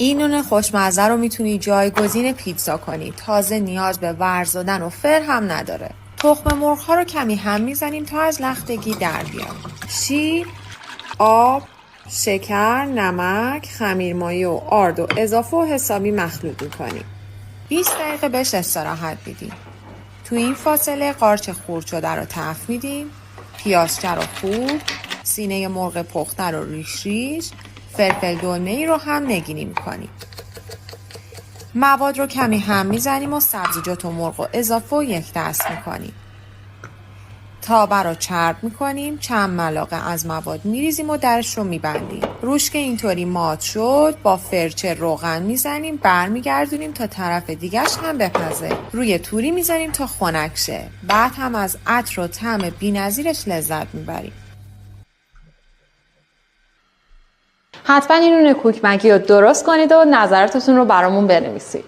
این نون خوشمزه رو میتونی جایگزین پیتزا کنی. تازه نیاز به ورزادن و فر هم نداره. تخم مرغ ها رو کمی هم میزنیم تا از لختگی در بیاد. شیر، آب، شکر، نمک، خمیرمایه و آرد و اضافه و حسابی مخلوط میکنیم. 20 دقیقه بهش استراحت میدیم. تو این فاصله قارچ خورد شده رو تفت میدیم، پیازچه رو خورد، سینه مرغ پخته رو ریش ریش، فلفل دلمه‌ای رو هم نگینی میکنیم. مواد رو کمی هم میزنیم و سبزیجات و مرغ رو اضافه و یک دست میکنیم. تابه رو چرب میکنیم، چند ملاقه از مواد میریزیم و درش رو میبندیم. روش که اینطوری مات شد با فرچه روغن میزنیم، برمیگردونیم تا طرف دیگهش هم بپزه. روی توری میذاریم تا خنک شه. بعد هم از عطر و طعم بی‌نظیرش لذت میبریم. حتما این نون کوک مگی رو درست کنید و نظراتتون رو برامون بنویسید.